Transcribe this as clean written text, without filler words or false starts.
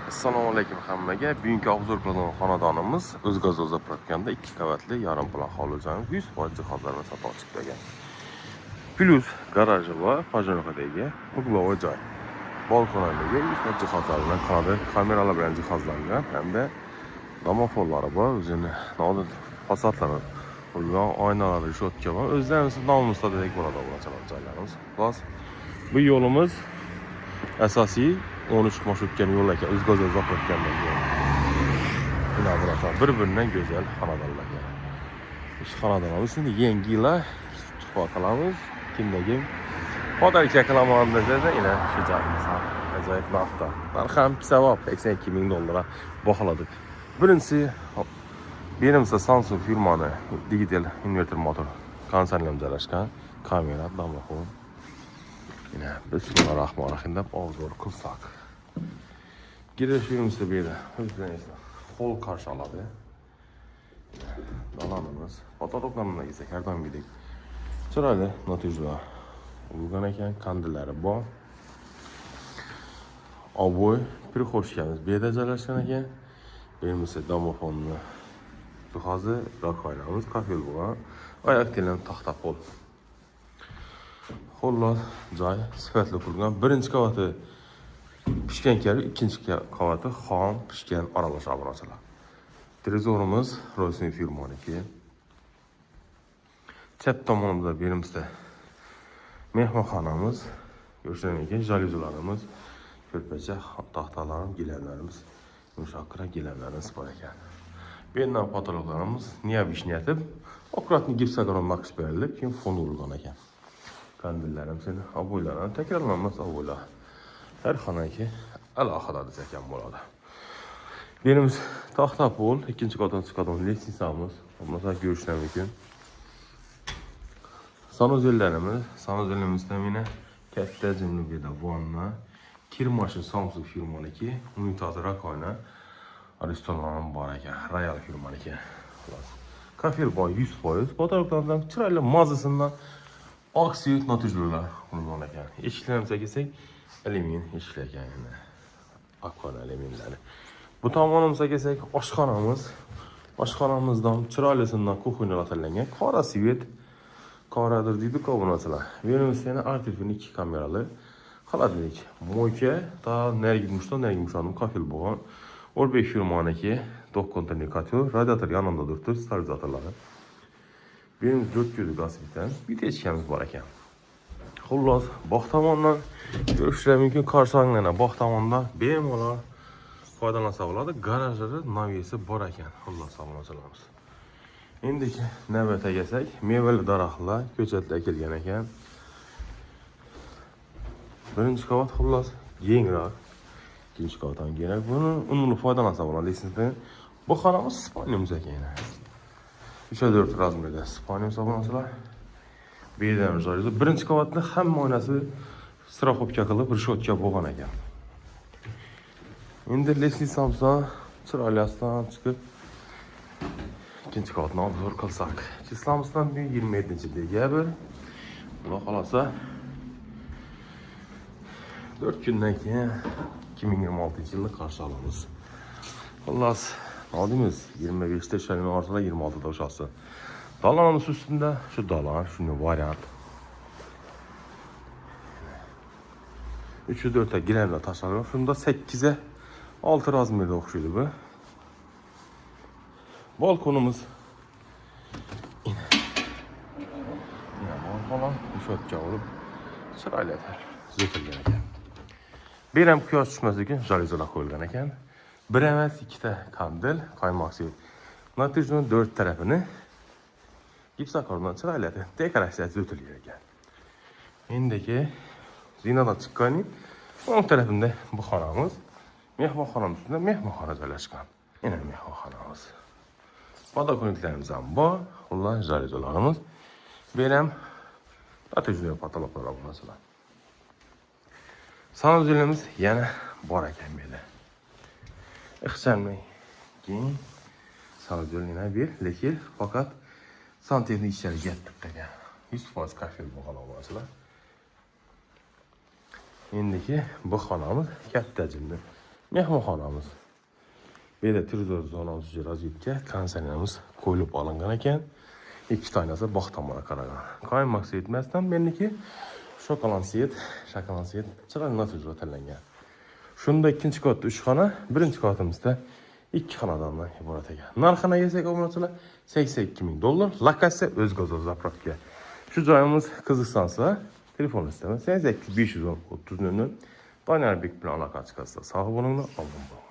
Assalomu alaykum hammaga. Bugungi obzor qiladigan xonadonimiz o'z-o'zi protkanda 2 qavatli yarim plan hovli-joy 100% jihozlarni sotib chiqargan. Plus garaji va pajnoxadagi uglovoy joy. Balkonlarga 100% jihozlar bilan kameralar bilan jihozlangan hamda domofonlari bor, o'zini nodir fasadlari bo'lgan oynalari shotka va o'zlarimizning nomimizda dedik bo'ladi joylarimiz. Xullas, bu yo'limiz asosiy 13 marshrutkani yo'l ekan, o'z-o'zi uzoq o'tgandan keyin. Mana bular bir-biridan go'zal xonadonlar. Shu xonadonimiz endi yangi yillar tuhfa qilamiz. Kimdagi podarka qilaman desa, yana shu joyimiz ham ajoyib narxda. Narx ham savob $82,000 baholadik. Birinchisi berimizda Samsung firmani digital inverter motor konsollar joylashgan, kamera, domofon. Yine bismillahirrahmanirrahim deb obzor qilsak. Girişimizde bir de özünüzde kol karşı aladı. Dalanımız, fotoğraflarına gitsek her zaman gidik. Çırayla naticeler. Uygun eken kandilleri bu. Aboy bir hoş geldiniz. Bir de çalışkan eken. Benim ise domofonlu cihazı, rakaylarımız, kafel bu. Ayak dilen tahta kol. Xullas, joy sifatli qurilgan. Birinchi qavatı pishgan kabi, ikkinchi qavatı xom pishgan aralash obrochalar. Televizorimiz Rosin firmaniki. Chap tomonimizda berimizda mehmonxonamiz, ko'rsatilgan jalyuzilarimiz, ko'rpacha taxtalarimiz, gilamlarimiz, yumshoqqina gilamlarimiz bor ekan. Bu yerdan patologlarimiz neobishni etib, akkuratni gipsokron naqsh berilib, keyin fon urilgan ekan. Kandillerim seni aboylarına tekrarlanmaz aboylar. Her xonaki alohida ekan bo'ladi. Birimiz taxta pol, ikkinchi qavatdan chiqadigan litsenziyamiz, bo'lmasa ko'rishlar mumkin. Sanuzellerimizda yana katta jimligida vonna, kirmashin Samsung firmaniki, unitazi rakoyna, restoran bor ekan, Royal firmaniki. Xolos. Kafel boy 100%, fotoğraflardan chiroyli mazasidan Aksiyot naticeler bundan ekan. Eshiklarimiz kelsak, alyumin eshiklar ekan endi. Akvar alyuminlari. Bu tomonimizga kelsak, oshxonamiz. Oshxonamizdan chiroylisidan kuxonyalar tanlangan. Qora svet, qoradir deydi-ku bu narsalar. Bu yerimizda yana artifin 2 kamerali xaladlik. Mo'ka, ta nergimishdan kafel bo'lgan. Orbek firmaniki 9 kontener katyo, radiator yanında turibdi, stabilizatorlari. Benim 400 gaz biten bir teçkimiz var ekan. Xullas, bog' tomondan ko'rishlar mumkin, qarshilanglardan bog' tomondan bemalol foydalansa bo'ladi. Garajlari naviyasi bor ekan. Xullas, obunachilarimiz. Endi navbatga kelsak, mevali daraxtlar, ko'chatlar kelgan ekan. Birinchi qavat xullas yengroq. Ikkinchi qavatdan kerak. Buni unumli foydalansa bo'ladi. Lekin bu xonamiz spalnimiz ekan. 3-4 razmerda spalniya hisoblansalar. Bu yerdan joyda birinchi qavatda hamma oynasi strahobka qilib, rishotka bo'lgan ekan. Endi litsenziyamizdan chiroylidan chiqib ikkinchi qavatni obzor qilsak, chislamizdan 27-dekabr. Xudo xolasa 4 kundan keyin 2026-yilni qarshi olamiz. Xullas, aldığımız 25'te şalini ortada 26'da uçası. Dalanımız üstünde şu dalan, şunu varyant. 3'ü 4'e girenle taşlar. Şunda 8'e 6 razmerde okşuydu bu. Balkonumuz. Yine balkona şöyle olup sırayla yeter. Zötülgen eken. Bir hem kıyas düşmesi için jalyuzilar koyulgan eken. Bir emas, 2 ta kandil, qaymoqchi. Naticenin 4 tarafini gipsokrondan chiroyli dekoratsiya o'tilgan ekan. Endiki zinadan chiqqani o'ng tarafında bu xonamiz, mehmonxonamiz ustida mehmonxona joylashgan. Yana mehmonxonamiz. Podokniklarimiz ham bor, xullas jalyuzilarimiz. Bu ham naticenin patologlar bo'lmasalar. Sanuzelimiz yana bor ekan bu yerda. İxchanmay keyin sanuzelina bir lekin faqat santexnik ishlarga yetdik degan. 100% kafel bo'lgan o'g'lonlar. Endiki bu xonamiz katta jildi. Mehmonxonamiz. Bu yerda televizor zonamiz uchun razvedka, konsertimiz qo'yilib olingan ekan. İki tanesi bax tomona qaragan. Qaymoq etmasdan meniki shokolad set, chiroyli natijada tanlangan. Shunda ikkinchi qavatda 3 xona, birinchi qavatimizda 2 xonadan iborat ekan. Narxini yesak obunachilar $82,000. Lokatsiya O'zg'ozor zapravka. Shu joyimiz qiziqsansa, telefon istama 88 510 30 00. Doniyorbek bilan aloqa chiqarsa, sog' bo'linglar, omon bo'ling.